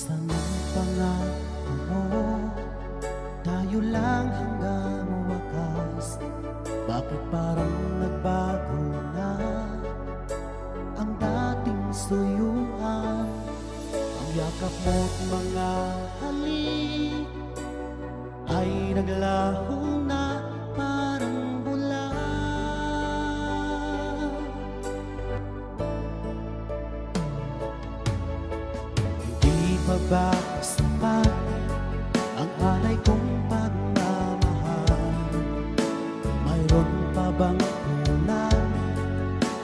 Saan ang pangako mo? Tayo lang hanggang wakas. Bakit parang nagbago na ang dating suyuan? Ang yakap mo't mga halik ay naglaho na parang bula. Hindi pa ba sapat ang alay kong pagmamahal? Mayroon pa bang kulang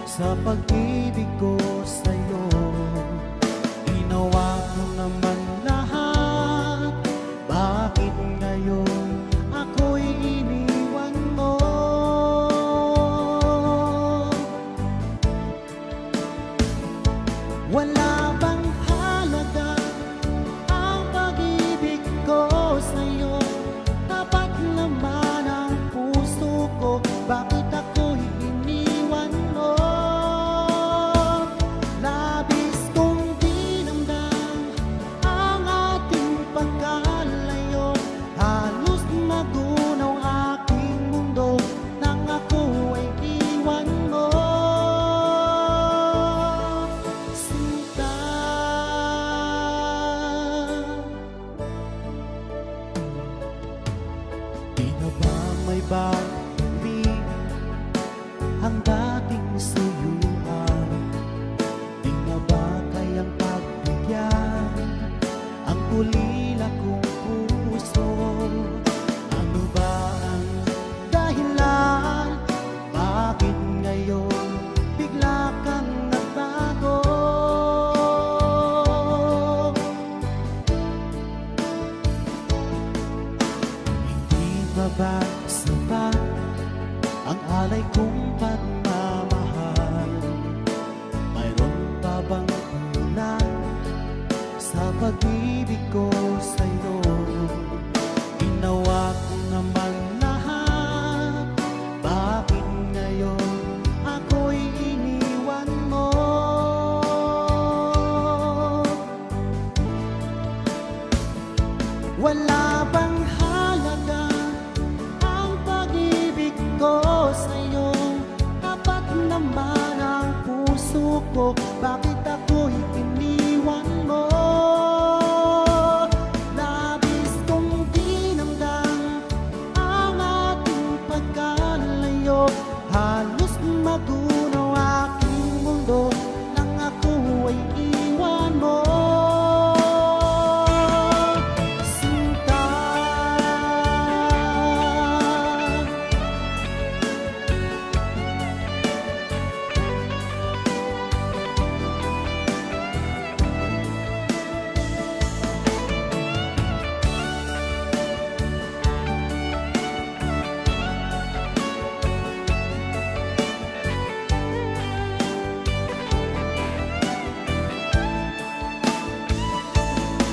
sa pag-ibig ko sa'yo? Ginawa ko naman lahat, bakit ngayon ako'y iniwan mo? Wala bang halaga ang pag-ibig ko sa'yo? Tapat naman ang puso ko, bakit ako'y iniwan mo? Labis kong dinamdam ang ating pagkalayo, halos magunaw aking mundo nang ako ay iwan mo. Sinta, di na ba may balik ang dating suyuan? Di na ba kayang pagbigyan ang ulila kong puso? Ano ba ang dahilan? Bakit ngayon bigla kang nagbago? Hindi pa ba sapat ang alay kong pagmamahal? Mayroon pa bang kulang sa pag-ibig ko sa'yo? Ginawa ko naman lahat, bakit ngayon ako'y iniwan mo? Wala bang halaga ang pag-ibig ko sa'yo? Tapat naman ang puso ko, bakit ako'y iniwan mo? Labis kong dinamdam ang ating pagkalayo, halos magunaw aking mundo nang ako ay iwan mo. Sinta,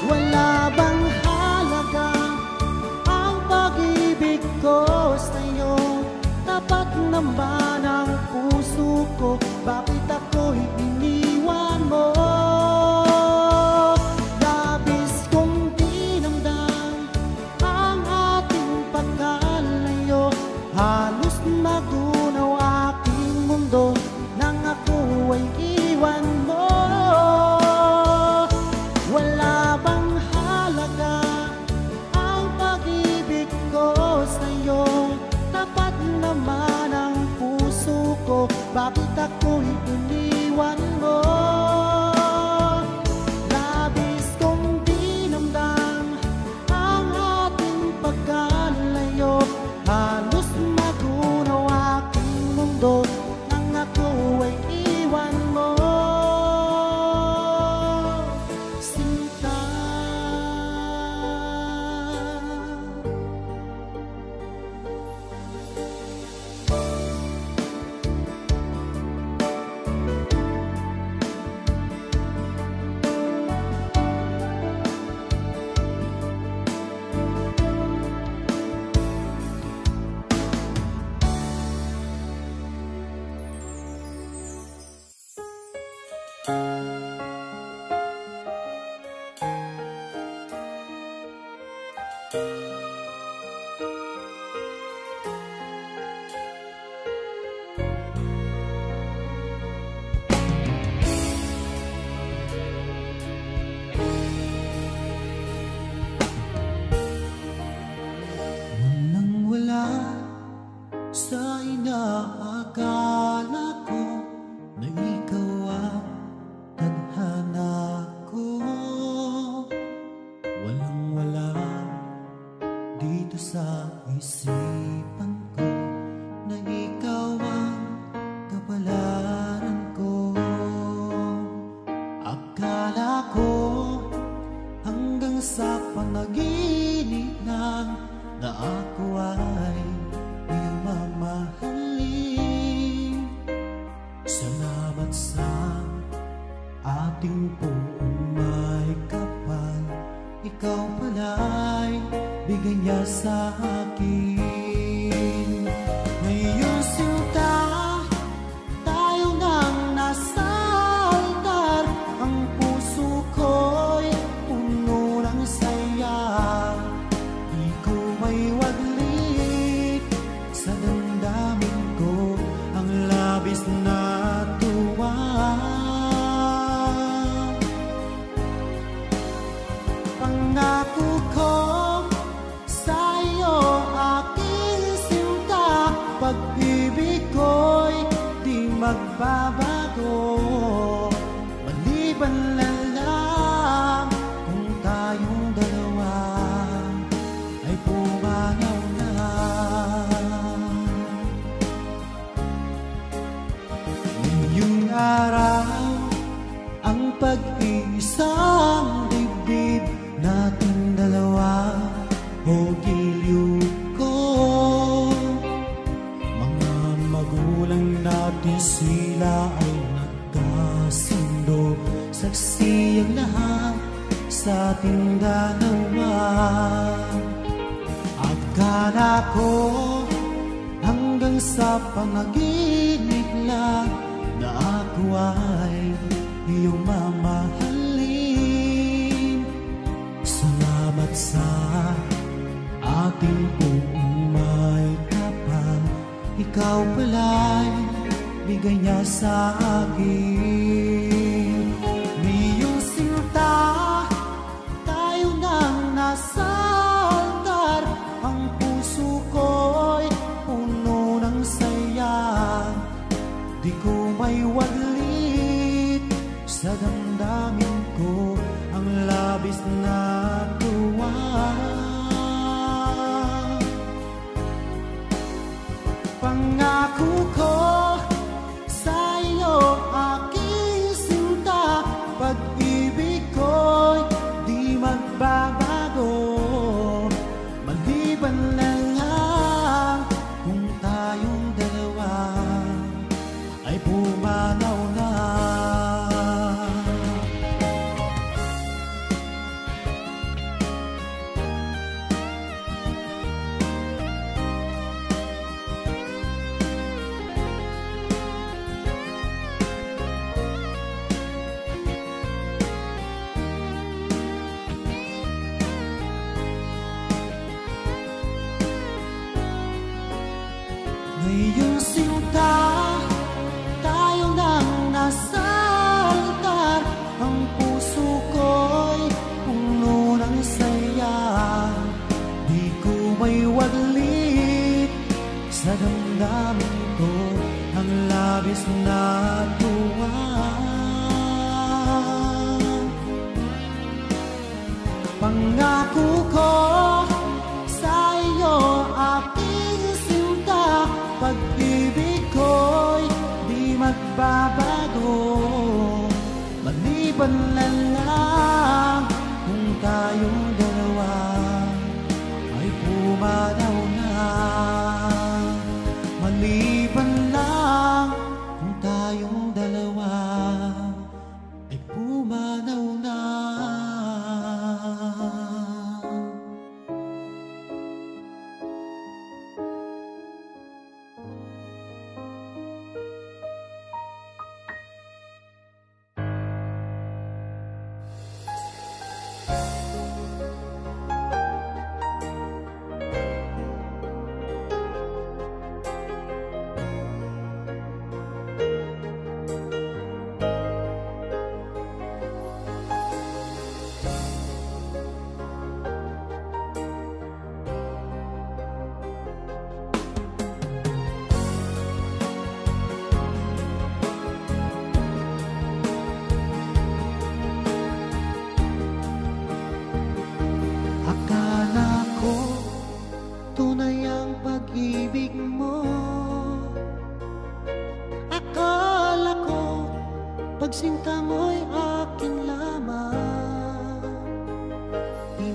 wala bang halaga ang pag-ibig ko sa'yo? Tapat naman ang puso ko, bakit ako'y iniwan mo? Labis kong dinamdam ang ating pagkalayo, halos magunaw aking mundo nang ako ay iwan mo. Wala bang halaga ang pag-ibig ko sa'yo? Tapat naman ang puso naisipan ko na ikaw ang kapalaran ko. Akala ko hanggang sa panaginip lang na ako ay iyong mamahalin. Salamat sa ating buong may kapal, ikaw pala'y bigay niya sa akin. Ngayong sinta, tayo nang nasa altar, ang puso ko'y puno ng saya. Di ko may waglit sa damdamin ko ang labis na tuwa. Pangako ko sa iyo, aking sinta, pag-ibig ko'y di magbabago. Maliban na lang kung tayong dalawa ay pumanaw na. Ngayong araw, ang pag-iisang dibdib nating dalawa o giliw ko. Mga magulang natin sila ay nagkasundo, saksi ang lahat sa ating dalawa. Akala ko hanggang sa panaginip lang na ako ay iyong mamahalin. Salamat sa ating buong may kapal, ikaw pala'y bigay niya sa akin. Ngayong sinta, tayo nang nasa altar, ang puso ko'y puno ng saya. Di ko may waglit sa damdamin ko ang labis na tuwa. Pangako ko sa iyo, aking sinta, pag-ibig ko'y di magbabago. Maliban na lang kung tayong dalawa ay pumanaw na. Ngayong sinta, tayo nang nasa altar, ang puso ko'y puno ng saya. Di ko may waglit sa damdamin ko ang labis na tuwa. Pangako ko sa iyo, aking sinta, pag-ibig ko'y di magbabago. Maliban na lang kung tayong dalawa ay pumanaw na. Maliban lang kung tayong dalawa ay pumanaw na.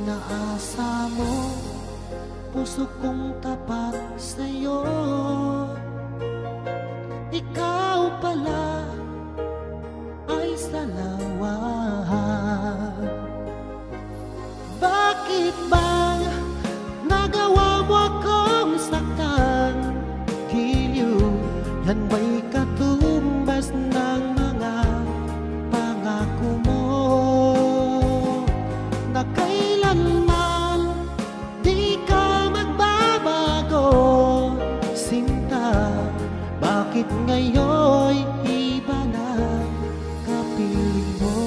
Pinaasa mo puso kong tapat sa'yo. Ikaw pala ay salawat. Bakit bang nagawa mo akong saktan? Giliw, yan ba'y katumbas ng mga pangako mo? Na kailanman di ka magbabago, sinta. Bakit ngayon'y iba na kapiling mo?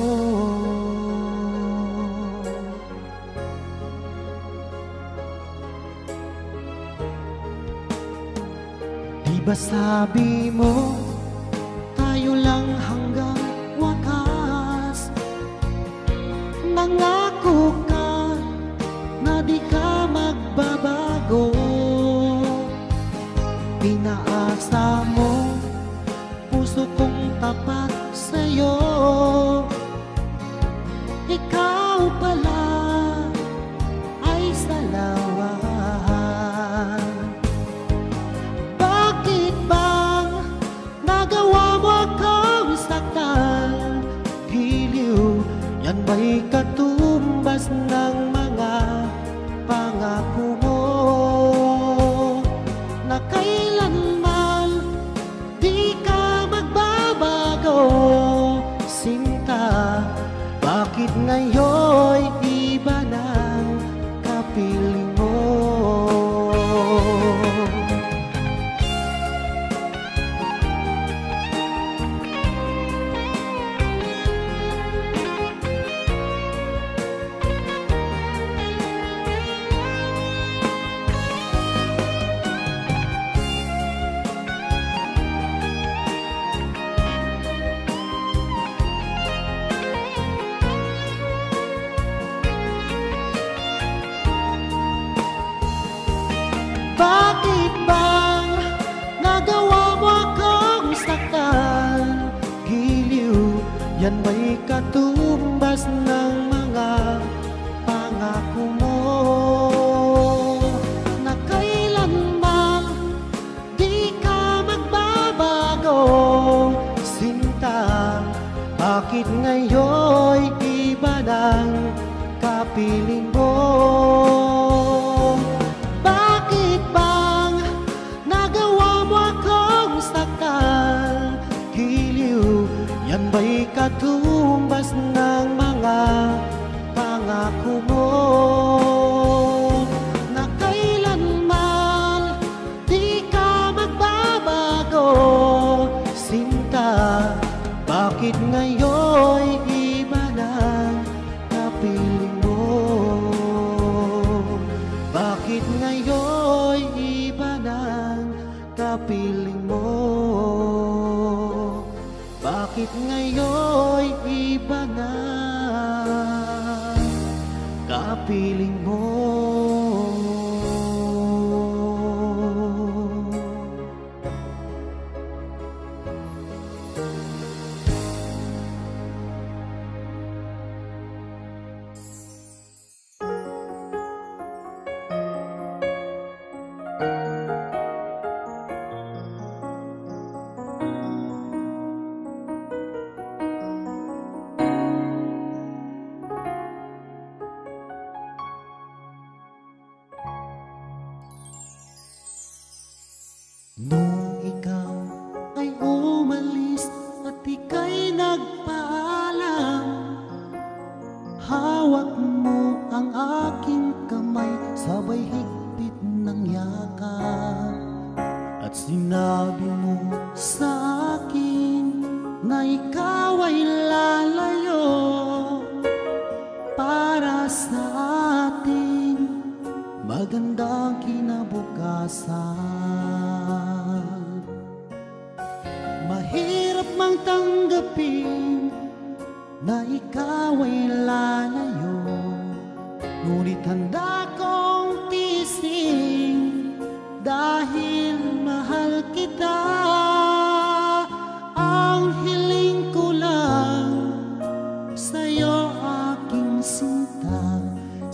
Di ba sabi mo tayo lang hanggang wakas? Nangako ka na di ka magbabago. Pinaasa mo puso kong tapat sa'yo. Ikaw pala ay salawat. Bakit bang nagawa mo akong saktan? Giliw, yan ba'y katumbas ng mga pangako mo? Na kailanman di ka magbabago, sinta. Bakit ngayon'y iba ng kapiling mo? Bakit bang nagawa mo akong saktan? Giliw, yan ba'y katumbas ng mga pangako mo? Na kailanman di ka magbabago, sinta. Bakit ngayon'y iba ng kapiling mo? Bakit bang nagawa mo akong saktan? Giliw, yan ba'y katumbas ng mga pangako mo? Na kailanman di ka magbabago, sinta. Bakit ngayon'y iba ng kapiling mo? Bakit ngayon'y iba ng kapiling mo? Bakit ngayon'y iba na kapiling mo? Nung ikaw ay umalis at ika'y nagpaalam, hawak mo ang aking kamay, sabay higpit ng yakap. At sinabi mo sa akin na ikaw ay lalayo para sa ating magandang kinabukasan. Mahirap mang tanggapin na ikaw ay lalayo, ngunit handa kong tiisin dahil mahal kita. Ang hiling ko lang sa'yo, aking sinta,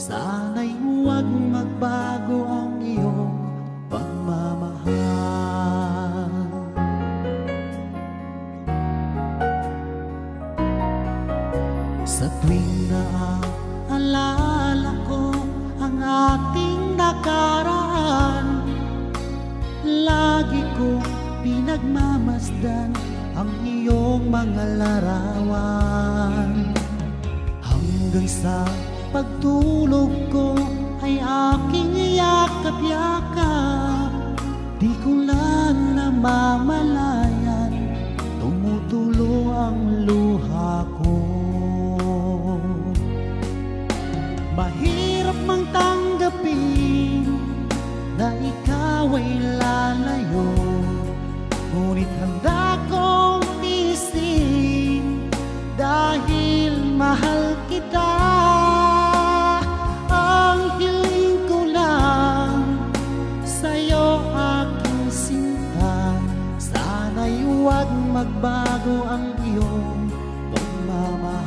Sana'y huwag magbago ang iyong pagmamahal. Sa tuwing naaalala ko ang ating nakaraan, lagi kong pinagmamasdan ang iyong mga larawan. Hanggang sa pagtulog ko ay aking yakap-yakap, di ko lang namamalayan, tumutulo ang luha ko. Mahirap mang tanggapin na ikaw ay lalayo, ngunit handa kong tiisin dahil mahal kita. Ang hiling ko lang sa'yo, aking sinta, sana'y huwag magbago ang iyong pagmamahal.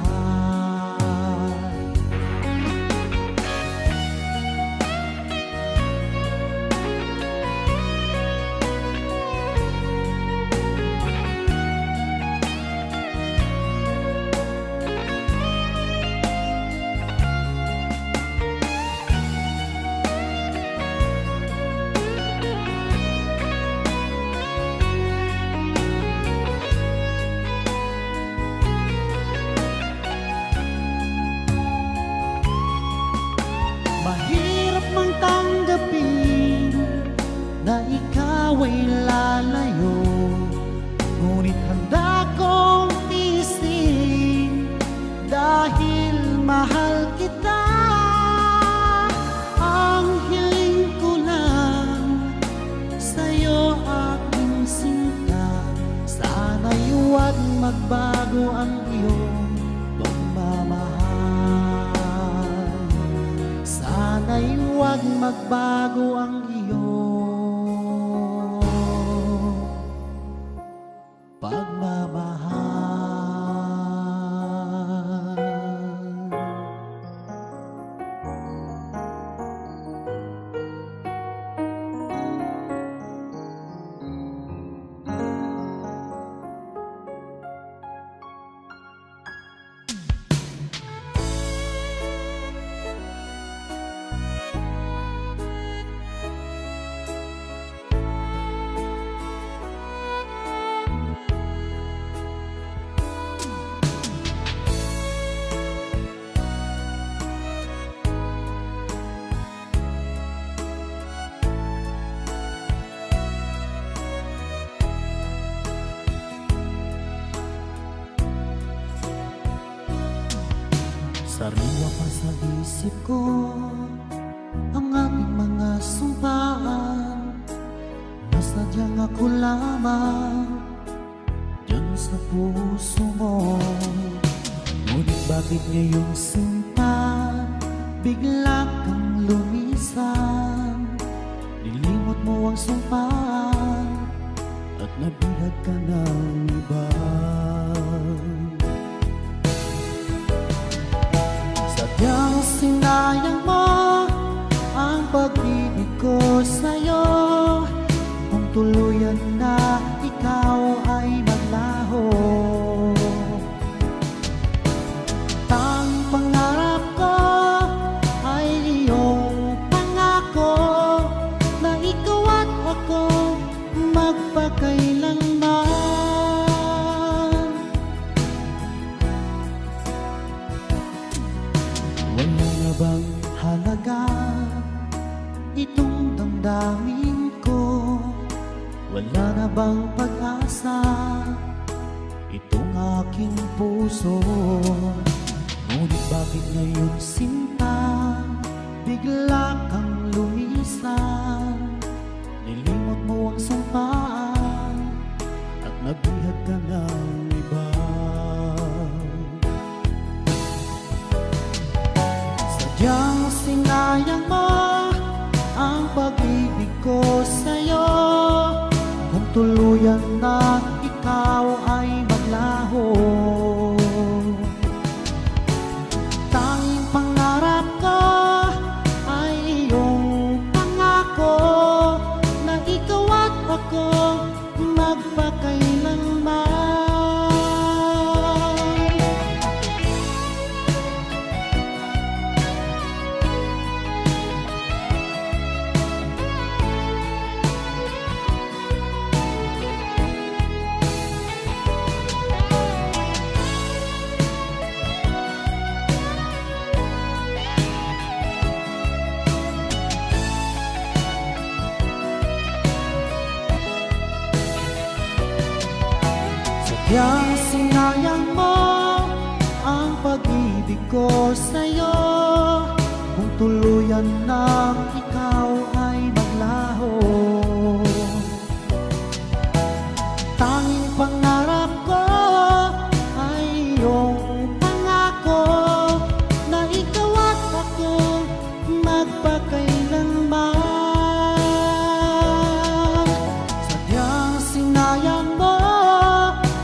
Mahirap mang tanggapin na ikaw ay lalayo, ngunit handa kong tiisin dahil mahal kita. Ang hiling ko lang sa'yo, aking sinta, sana'y huwag magbago ang iyong pagmamahal. Sana'y huwag magbago ang iyong pagmamahal. Sariwa pa sa isip ko ang ating mga sumpaan, nasadyang ako lamang dyan sa puso mo. Ngunit bakit ngayong sinta bigla kang lumisan? Nilimot mo ang sumpaan at nabihag ka ng iba. Sadyang sinayang mo ang pag-ibig ko sa'yo, kung tuluyan na ikaw ay maglaho. Tanging pangarap ko ay iyong pangako na ikaw at ako magpakailanman. Wala na bang halaga itong damdamin ko? Wala na bang pag-asa itong aking puso? Ngunit bakit ngayon sinta bigla kang lumisan? Nilimot mo ang sumpaan at nabihag ka ng iba. Sadyang sinayang mo ang pag-ibig ko sa'yo, kung tuluyan na ikaw ay maglaho. Tanging pangarap ko Sadyang sinayang mo ang pag-ibig ko sa'yo, kung tuluyan na ikaw ay maglaho. Tanging pangarap ko ay iyong pangako, na ikaw at ako magpakailanman. Sadyang sinayang mo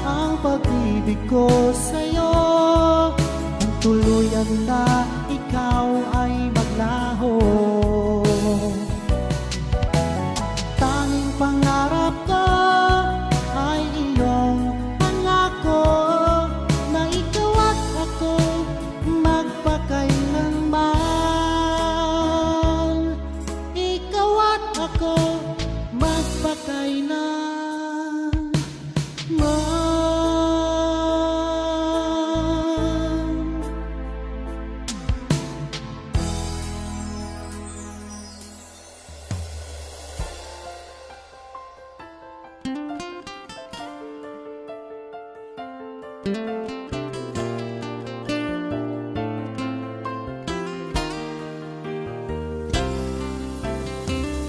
ang pag-ibig ko sa'yo, kung tuluyan na ikaw ay maglaho. Tanging pangarap ko ay iyong pangako, na ikaw at ako magpakailanman. Ikaw at ako magpakailanman.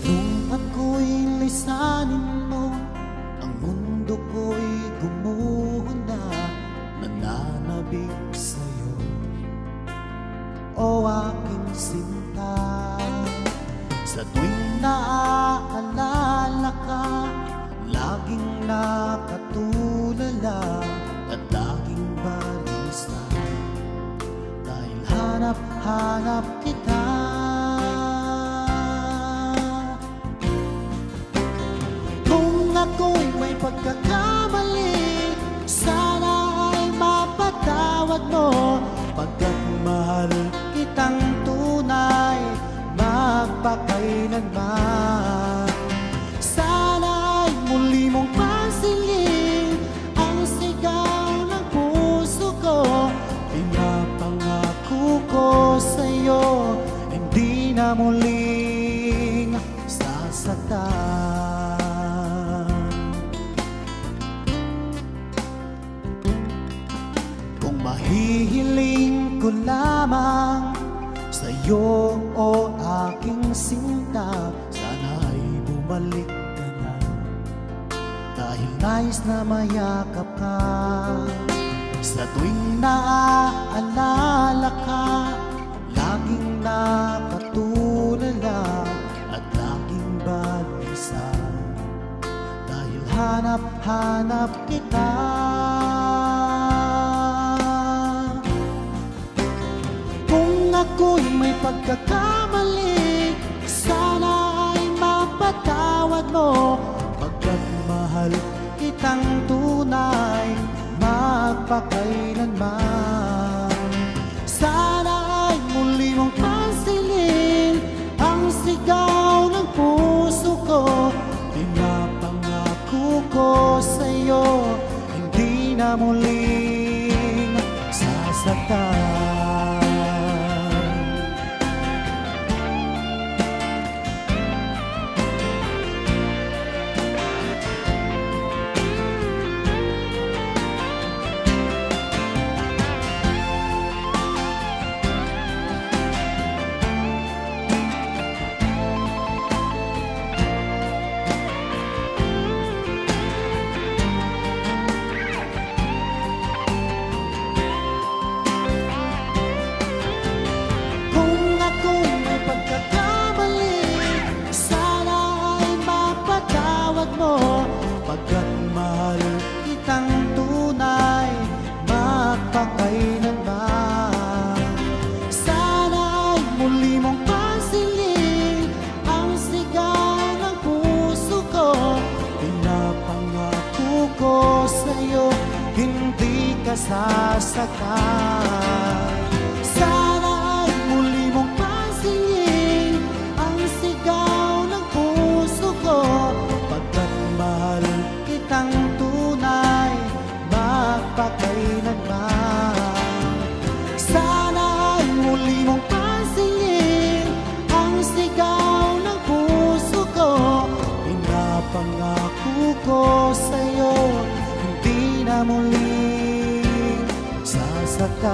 Nung ako'y lisanin mo, ang mundo ko'y gumuho na, nananabik sa'yo, o aking sinta. Sa tuwing naaalala ka, laging nakatulala at laging balisa, dahil hanap-hanap kita. Kung ako'y may pagkakamali, sana ay mapatawad mo, pagkat mahal kitang tunay magpakailanman. Sana ay muli mong pansinin ang sigaw ng puso ko, pinapangako ko sa'yo, hindi na muling sasaktan. Kung mahihiling ko lamang sa'yo, o aking sinta, sana ay bumalik ka na, dahil nais na mayakap ka. Sa tuwing naaalala ka, laging nakatulala at laging balisa, dahil hanap-hanap kita. Kung ako'y may pagkakamali, sana ay mapatawad mo, pagkat mahal kitang tunay magpakailanman. Sana ay muli mong pansinin ang sigaw ng puso ko, pinapangako ko sa'yo, hindi na muling sasaktan. Pagkat mahal kitang tunay magpakailanman. Sana ay muli mong pansinin ang sigaw ng puso ko, pinapangako ko sa'yo, hindi ka sasaktan. Sana ay muli mong pansinin ang sigaw ng puso ko, pagkat mahal kitang tunay magpakailanman. Sana ay muli mong pansinin ang sigaw ng puso ko, pinapangako ko sa'yo, hindi na na muling sasaktan.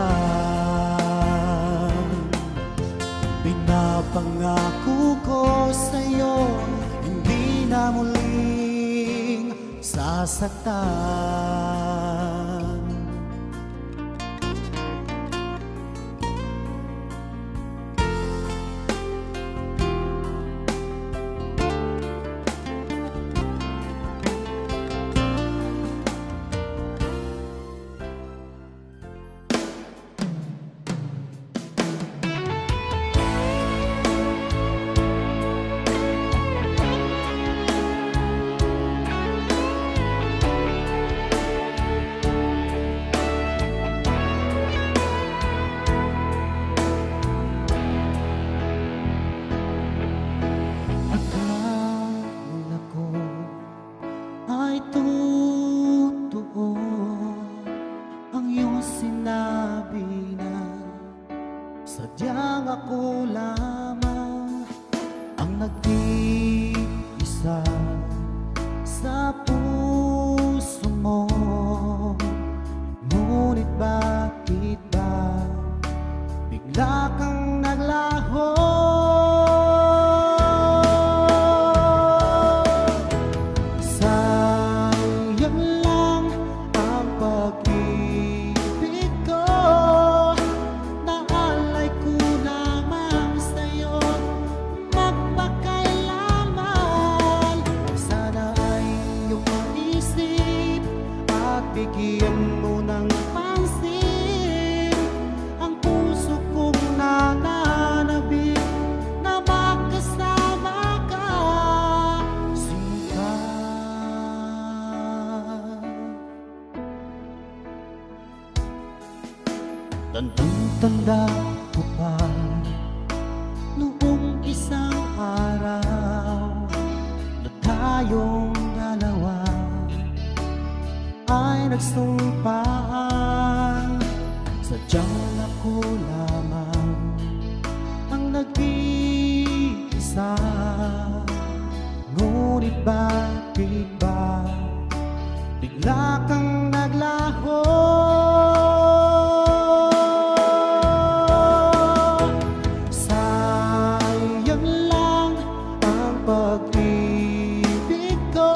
Pinapangako ko sa'yo, hindi na muling sasaktan. Sadyang ako lamang ang nag-iisa sa puso mo. Ngunit bakit ba bigla kang naglaho? Sayang lang ang pag-ibig ko, bigyan mo ng pansin ang puso kong nananabik na magkasama ka, Sinta. Tandang-tanda ko pa noong isang araw na tayong dalawa ay nagsumpaan. Sadyang ako lamang ang nag-iisa. Ngunit bakit ba bigla kang naglaho? Sayang lang ang pag-ibig ko,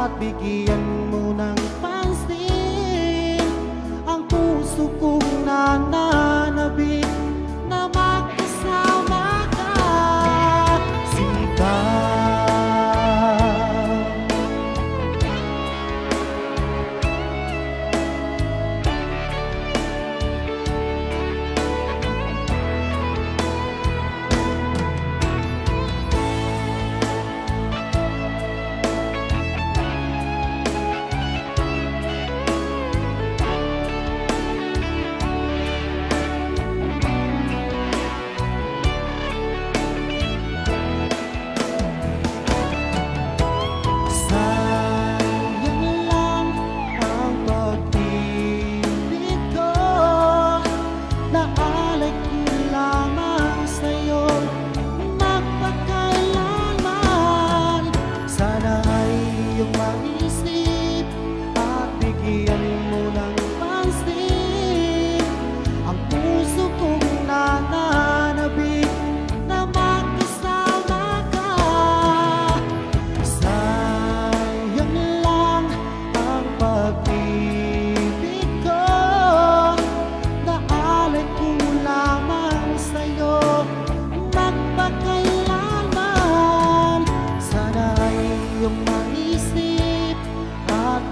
at bigyan mo ng pansin ang puso kong nananabik na magkasama ka, Sinta.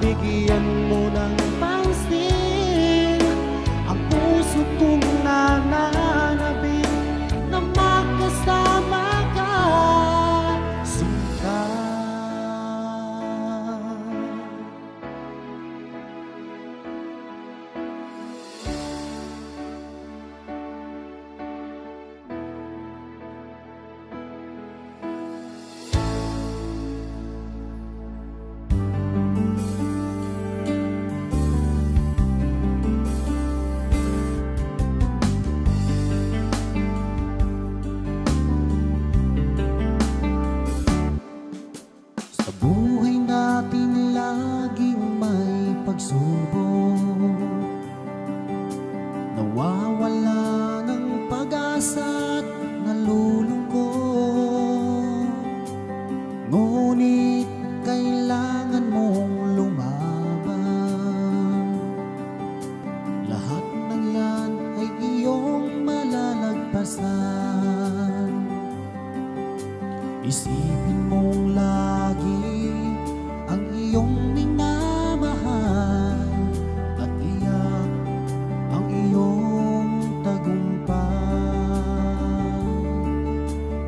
Bigyan mo ng pansin ang puso kong nananabik na magkasama ka, Sinta. buhay natin laging may pagsubok, nawawala ng pag-asa at nalulungkot. Ngunit kailangan mong lumaban, lahat ng yan ay iyong malalagpasan. Isipin mong lagi ang iyong minamahal at iyak ang iyong tagumpay.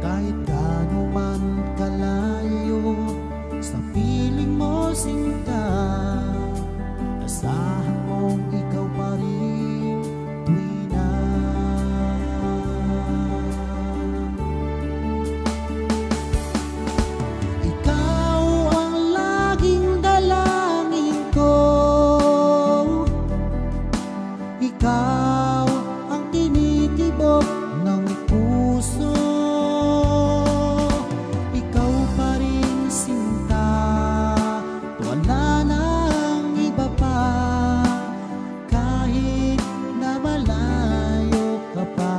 Kahit gaano man kalayo sa piling mo sinta, asahan mong ikaw pa rin tuwing na. Ikaw ang laging dalangin ko, ikaw ang tinitibok ng puso, ikaw pa rin sinta, wala nang iba pa, kahit na malayo ka pa.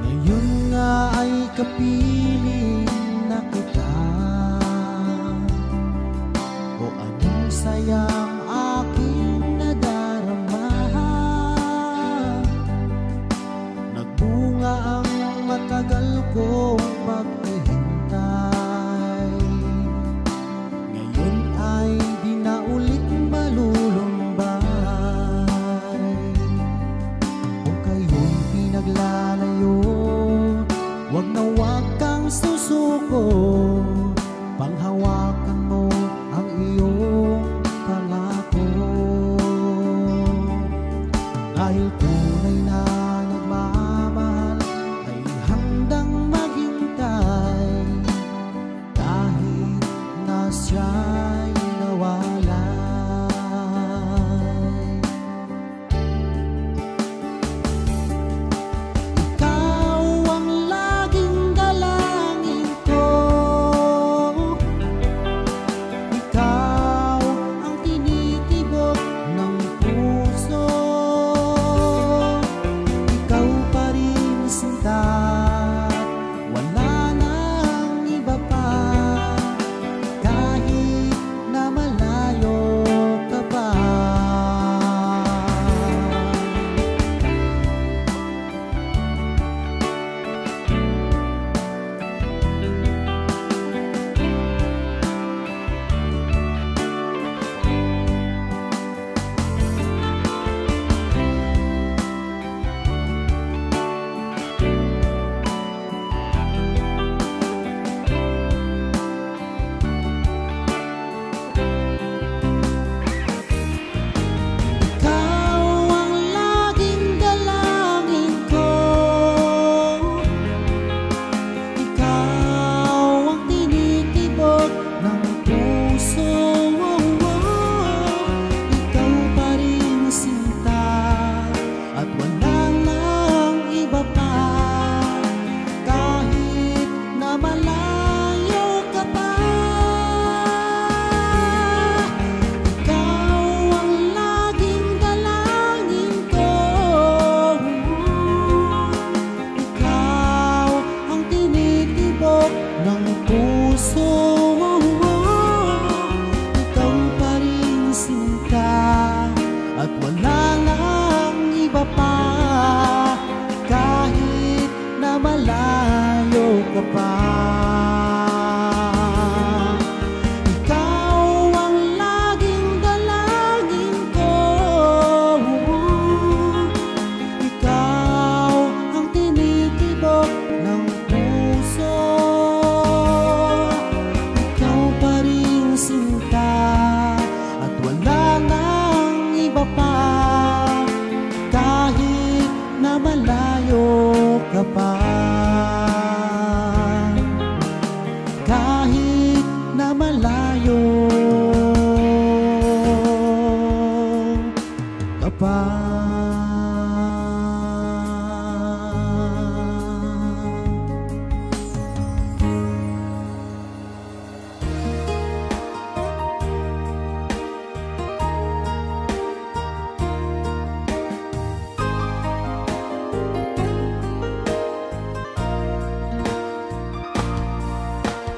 Ngayon nga ay kapiling na kita, o anong sayang aking nadarama. Nagbunga ang matagal kong paghihintay, ngayon ay di na ulit malulumbay. Kung kayo'y pinaglalayo, wag na wag kang susuko, panghawakan mo ang iyong pangako. Dahil tunay na nagmamahal ay handang maghintay, kahit na siya'y nawalay. Ikaw ang laging dalangin ko, ikaw ang tinitibok ng puso,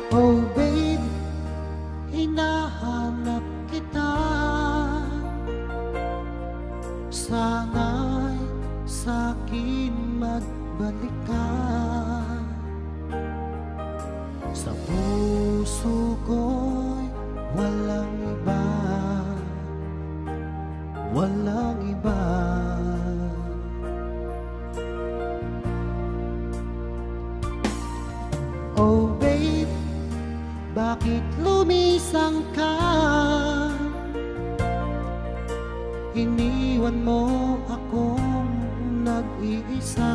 Oh babe, hinahanap kita. Sana'y sa'kin magbalik ka. Sa puso ko'y walang iba, walang iba. Oh babe, bakit lumisang ka? Iniwan mo akong nag-iisa.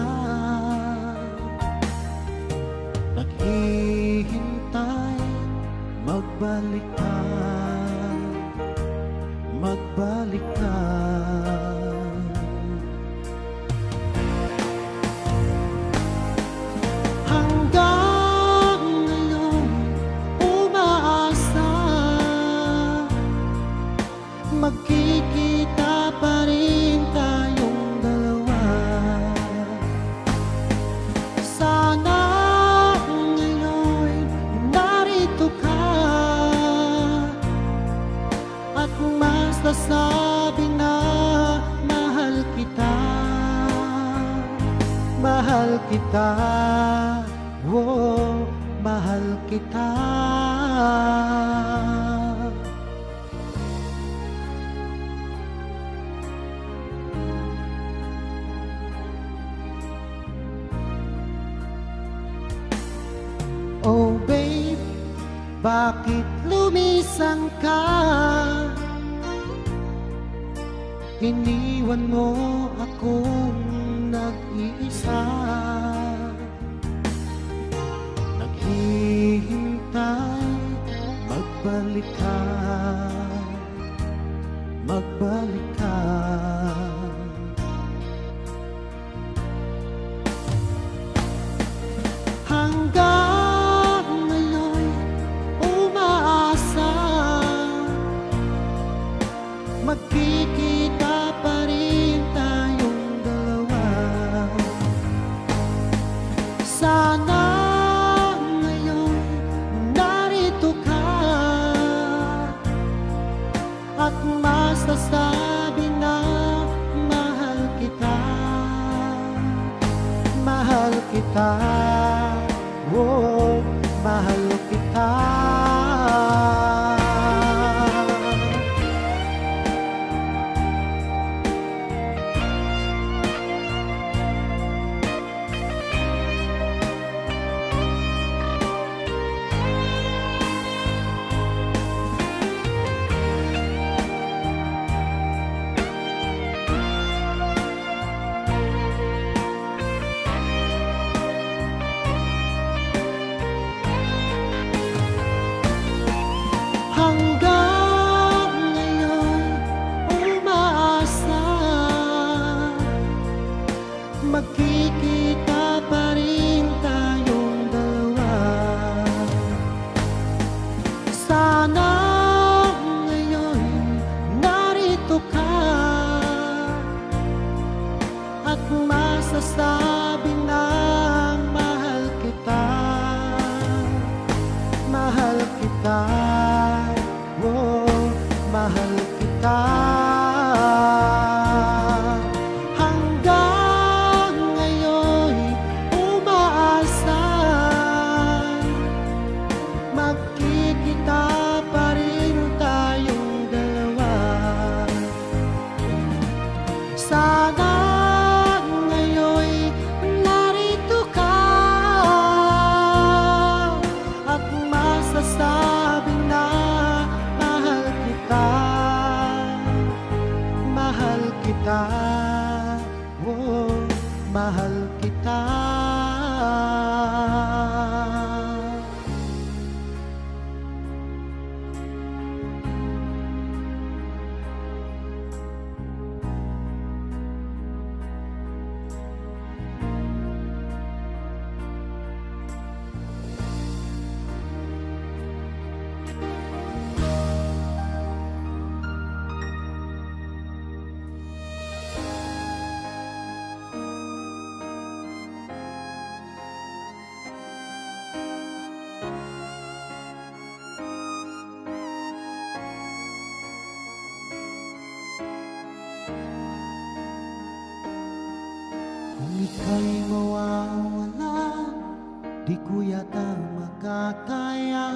Naghihintay, magbalik ka, magbalik ka. Hanggang ngayon umaasa, magkikita pa rin tayong dalawa. Sana ngayon narito ka at mas nasabi na mahal kita, mahal kita, oh, mahal kita. Oh babe, bakit lumisang ka? Iniwan mo akong nag-iisa. Naghihintay, magbalik ka, magbalik ka. Hanggang ngayon umaasa, magkikita pa rin tayong dalawa. Sana ngayon narito ka at mas nasabi na mahal kita, mahal kita, oh, mahal kita. Hanggang ngayon umaasa, magkikita pa rin tayong dalawa. Sana ngayon narito ka at masasabi na mahal kita, mahal kita, oh, mahal kita. Hanggang ngayon umaasa, magkikita pa rin tayong dalawa. Sana ngayon narito ka at masasabi na mahal kita, mahal kita, oh, mahal kita. Kung ika'y mawawala, di ko yata makakaya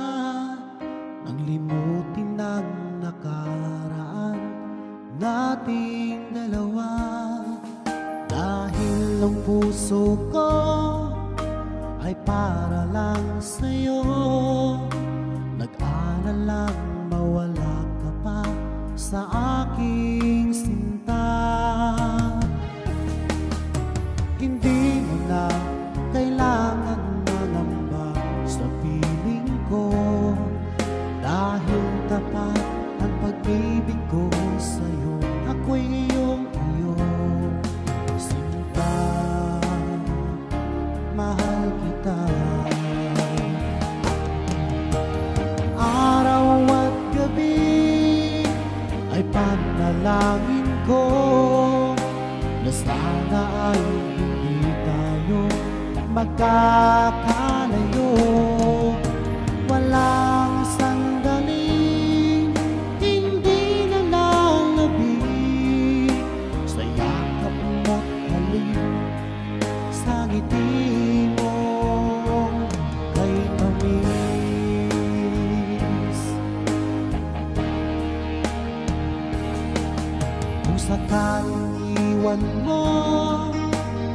nang limutin ang nakaraan nating dalawa. Dahil ang puso ko ay para lang sa'yo, nag-aalalang mawala ka pa sa aking sinta. Hindi mo na kailangan mangamba sa piling ko, dahil tapat ang pag-ibig ko sa'yo. Ako'y iyong sinta, mahal kita. Araw at gabi ay panalangin ko na sana ay hindi tayo magkakalayo. Walang sandaling hindi nalalabi sa yakap mo't halik, sa ngiti mong kay tamis. Kung sakaling iwan mo,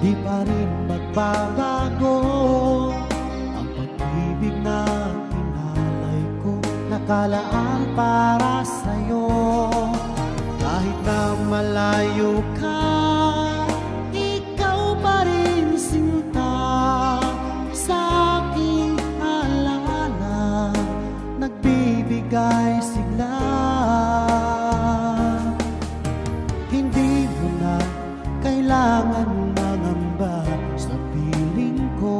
di pa rin magbabago ang pag-ibig na inalay ko, nakalaan para sa'yo. Kahit na malayo ka, ikaw pa rin sinta, sa aking alaala nagbibigay sigla. Hindi mo na kailangan mangamba sa piling ko,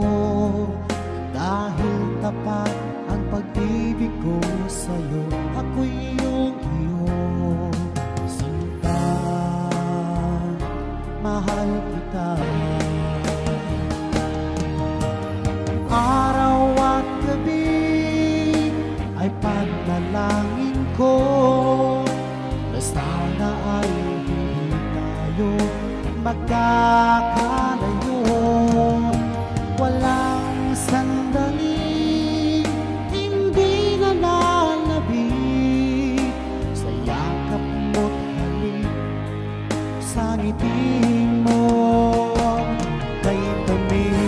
dahil tapat ang pag-ibig ko sa'yo. Ako'y iyong sinta, mahal kita. Araw at gabi ay panalangin ko na sana ay hindi tayo magkakalayo. Walang sandaling hindi nalalabi sa yakap mo't halik, sa ngiti mo kay tamis.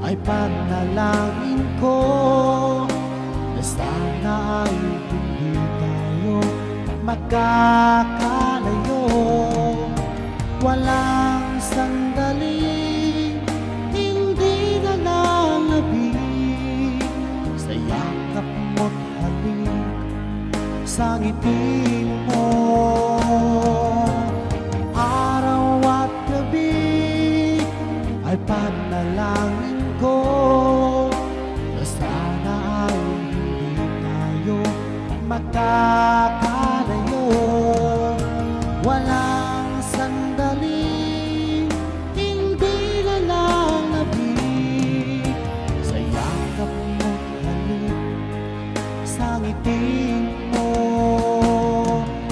Ay panalangin ko na sana ay hindi tayo magkakalayo. Walang sandaling hindi nalalabi sa yakap mo't halik, sa ngiti mo. Araw at gabi ay panalangin ko na sana ay hindi tayo magkakalayo. Walang sandaling hindi nalalabi sa yakap mo't halik, sa ngiti mo,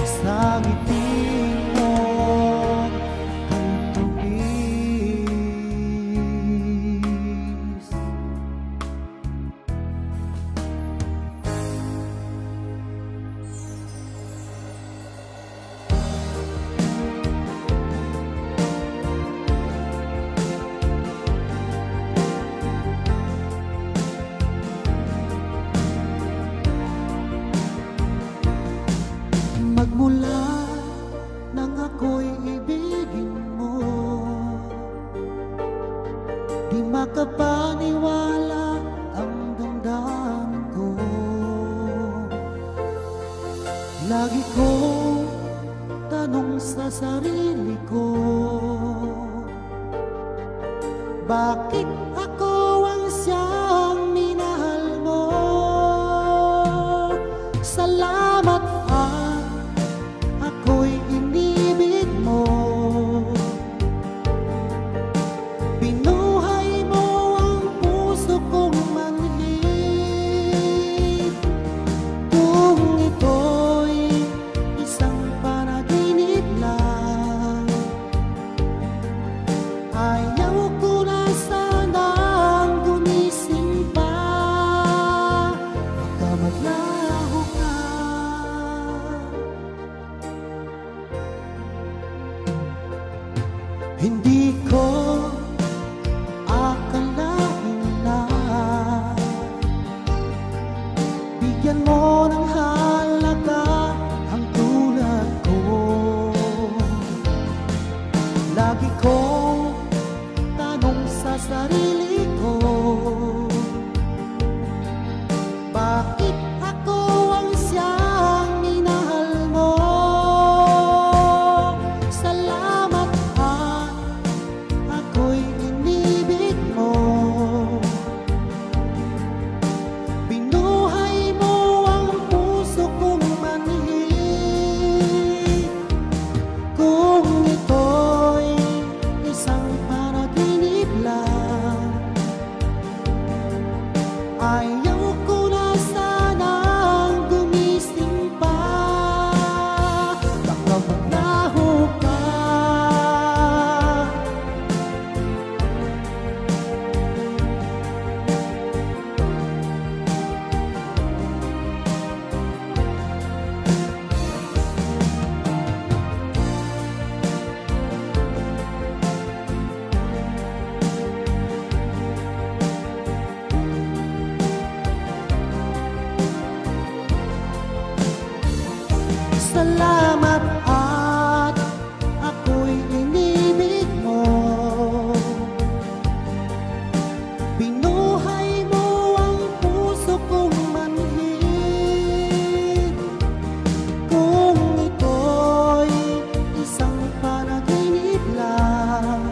sa ngiti mo kay tamis. Magmula nang ako'y ibigin mo, di makapaniwala ang damdamin ko. Lagi kong tanong tanong sa sarili ko, bakit ako ang siyang minahal mo? Salamat at ako'y inibig mo. Binuhay mo ang puso kong manhid. Kung ito'y isang panaginip lang, ayaw ko na sanang gumising pa. Baka maglaho ka. Hindi ko akalain lang bigyan mo ng halaga ang tulad ko. Lagi kong tanong sa sarili ko, bakit ako ang siyang minahal mo? Salamat at ako'y inibig mo. Binuhay mo ang puso kong manhid. Kung ito'y isang panaginip lang, ayaw ko na sanang gumising pa. Baka maglaho ka. Salamat at ako'y inibig mo. Binuhay mo ang puso kong manhid. Kung ito'y isang panaginip lang,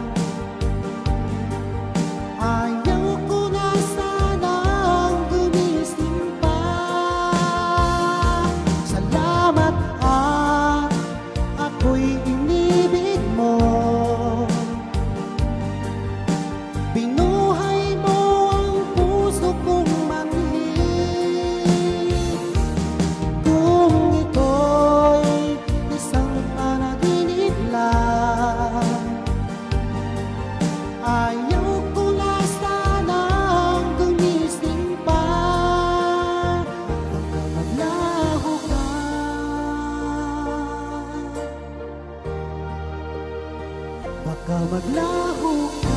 ayaw ko na sanang gumising pa. Salamat at ako'y inibig mo. Binuhay mo ang puso kong manhid. Kung ito'y isang panaginip lang, ayaw ko na sanang gumising pa. Baka maglaho ka. Baka maglaho ka.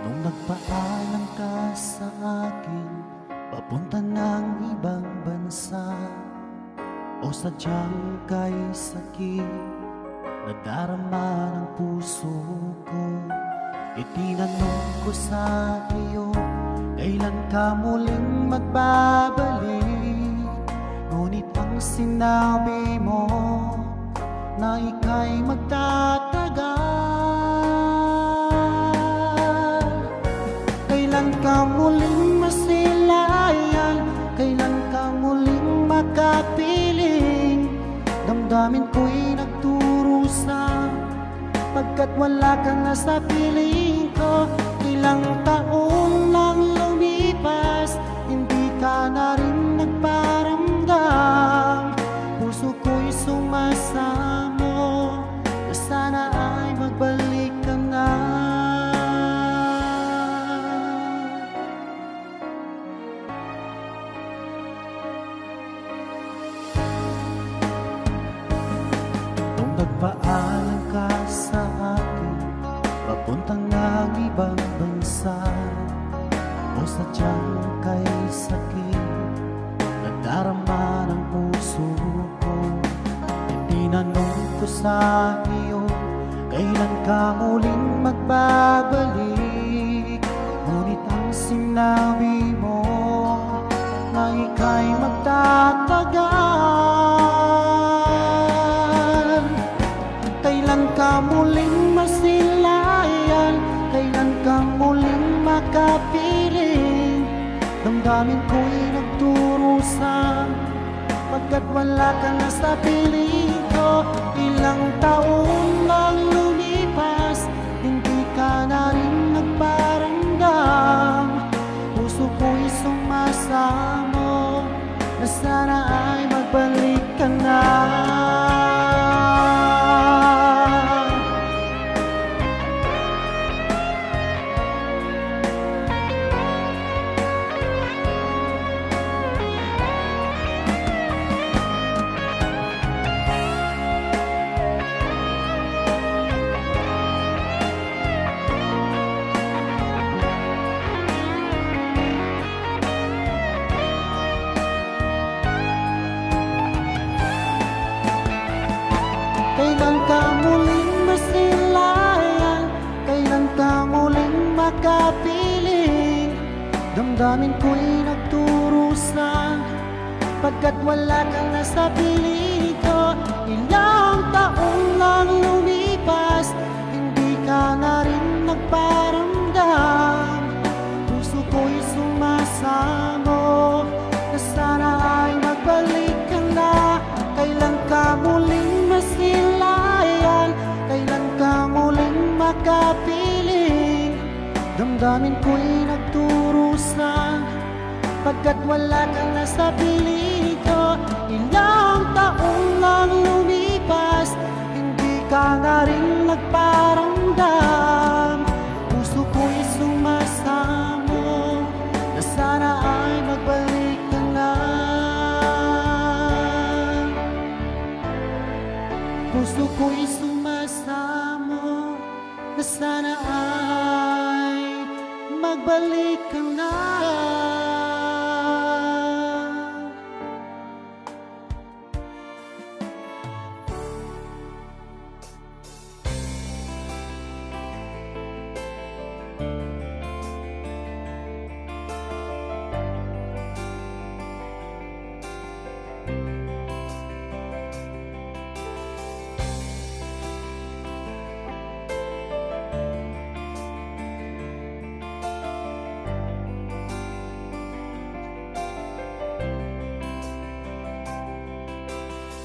Nung nagpaalam ka sa akin, papunta ng ibang bansa, o sadyang kay sakit nadarama ng puso ko, itinanong ko sa iyo, kailan ka muling magbabalik? Ngunit ang sinabi mo na ika'y magtatagal. Kailan ka muling masilayan? Kailan ka muling makapiling? Damdamin ko'y nagdurusa, pagkat wala ka na sa piling ko. Ilang taon lang lumipas, hindi ka na rin nagparamdam. Puso ko'y sumasamo na sana ay magbalik ka na. Nung nagpaalam ka sa akin, papuntang ng ibang bansa, o sadyang kay sakit sa iyo. Kailan ka muling magbabalik? Ngunit ang sinabi mo na ika'y magtatagal. Kailan ka muling masilayan? Kailan ka muling makapiling? Damdamin ko'y nagdurusa pagkat wala ka na sa piling ko. Ilang taon lang lumipas, hindi ka na rin nagparamdam. Puso ko'y sumasamo na sana ay magbalik ka na. Kailan ka muling masilayan? Kailan ka muling makapiling? Damdamin ko'y nagdurusa pagkat wala ka na sa piling ko. Ilang taon lang lumipas, hindi ka na rin nagparamdam. Puso ko'y sumasamo na sana ay magbalik ka na. Kailan ka muling masilayan? Kailan ka muling makapiling? Damdamin ko'y nagdurusa pagkat wala ka na sa piling ko. Ilang taon lang lumipas, hindi ka na rin nagparamdam. Puso ko'y sumasamo na sana ay magbalik ka na. Puso ko'y sumasamo na sana ay magbalik ka na.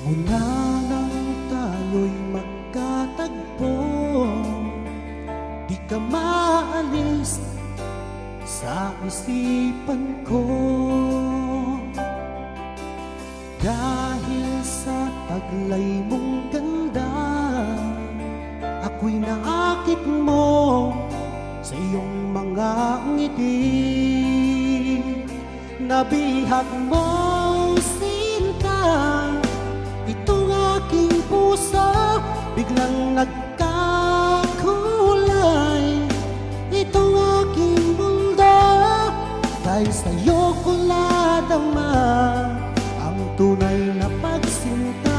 Mula nang tayo'y magkatagpo, di ka maalis sa isipan ko. Dahil sa taglay mong ganda, ako'y naakit mo sa iyong mga ngiti. Nabihag mo sinta itong aking puso, biglang nagkakulay itong aking mundo. Dahil sa'yo ko nadama ang tunay na pagsinta.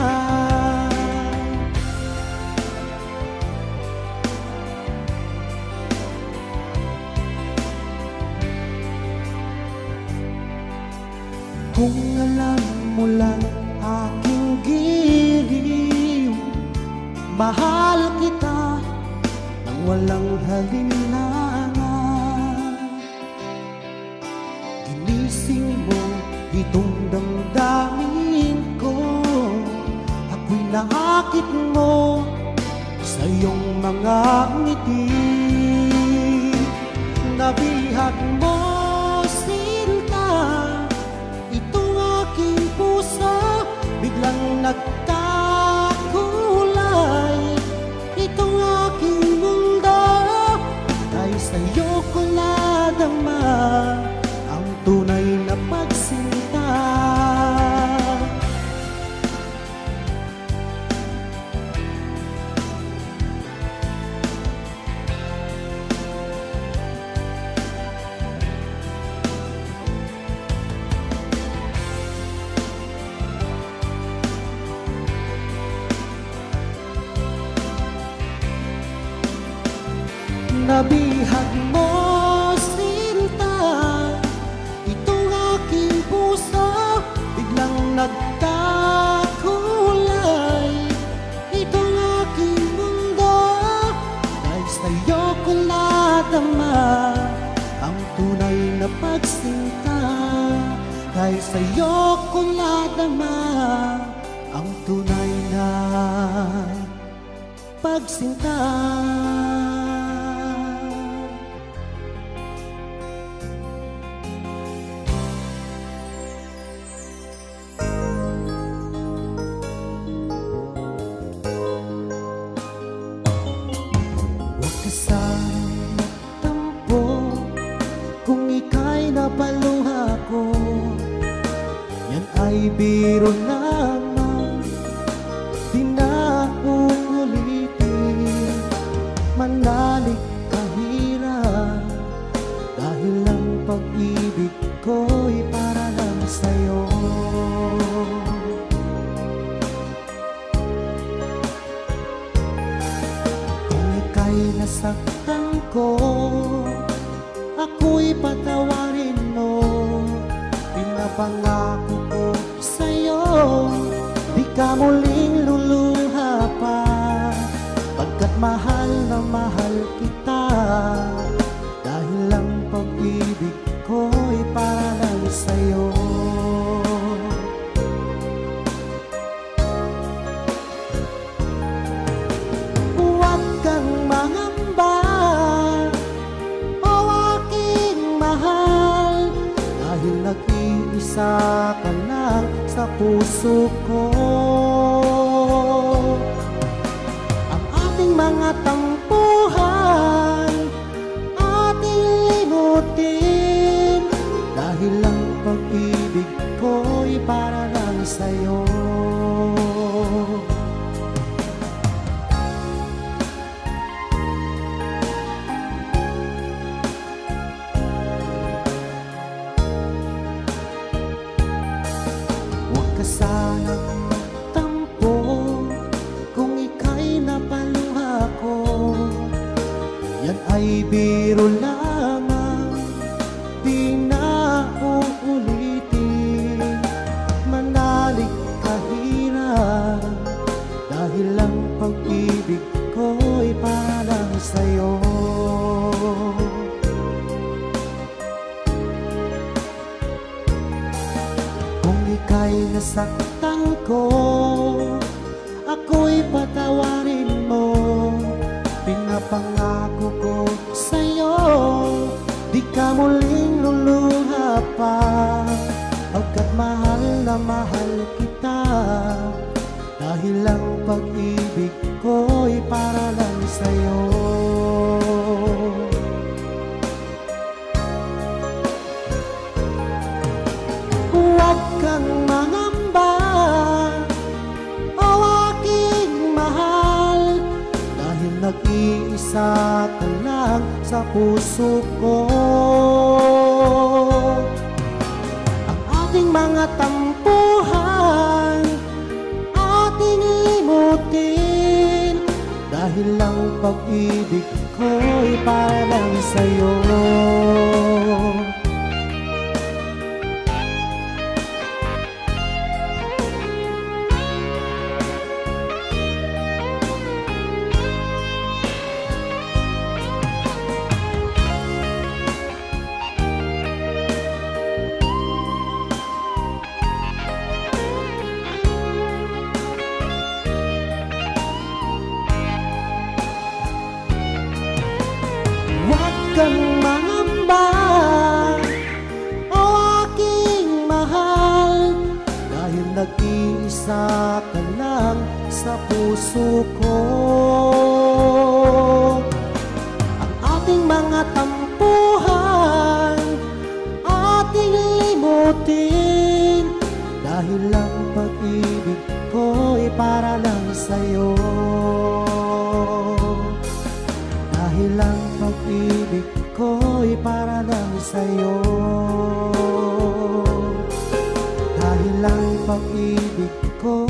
Kung alam mo lang aking giliw, mahal kita nang walang halinlangan. Ginising mo itong damdamin ko, ako'y naakit mo sa iyong mga ngiti. Nabihag mo sinta itong aking puso, biglang nagkakulay itong aking mundo. Dahil sa'yo ko nadama ang tunay na pagsinta. nabihag mo, sinta, itong aking puso biglang nagkakulay. Itong aking mundo, dahil sa'yo ko nadama ang tunay na pagsinta. Dahil sa'yo ko nadama ang tunay na pagsinta. Huwag ka sanang magtampo kung ika'y napaluha ko. Yan ay biro lamang, di na uulitin. Manalig kahirap, dahil ang pag-ibig ko'y para lang sa'yo. Kung ika'y nasaktan ko, ako'y patawarin mo. Pinapangako ko sa'yo, di ka muling luluha pa. Pagkat mahal na mahal kita, dahil ang pag-ibig ko'y para lang sa'yo. Huwag kang mangamba, o aking mahal, dahil nag-iisa ka lang sa puso ko. Ang ating mga tampuhan, ating limutin, dahil ang pag-ibig ko'y para lang sa'yo. Huwag ka sanang magtampo kung ika'y napaluha ko. Yan ay biro lamang, di na uulitin. Manalig kahirap, dahil ang pag-ibig ko'y para lang sa'yo. Kung ika'y nasaktan ko, ako'y patawarin mo. Pinapangako ko sa'yo, di ka muling luluha pa. Pagkat mahal na mahal kita, dahil ang pag-ibig ko'y para lang sa'yo. Huwag kang mangamba, o aking mahal, dahil nag-iisa ka lang sa puso ko. Ang ating mga tampuhan, ating limutin, dahil ang pag-ibig ko'y para lang sa'yo. Huwag kang mangamba, o aking mahal, dahil nag-iisa ka lang sa puso ko. Ang ating mga tampuhan, ating limutin, dahil ang pag-ibig ko'y para lang sa'yo. Dahil ang pag-ibig ko'y para lang sa'yo. Dahil ang pag-ibig ko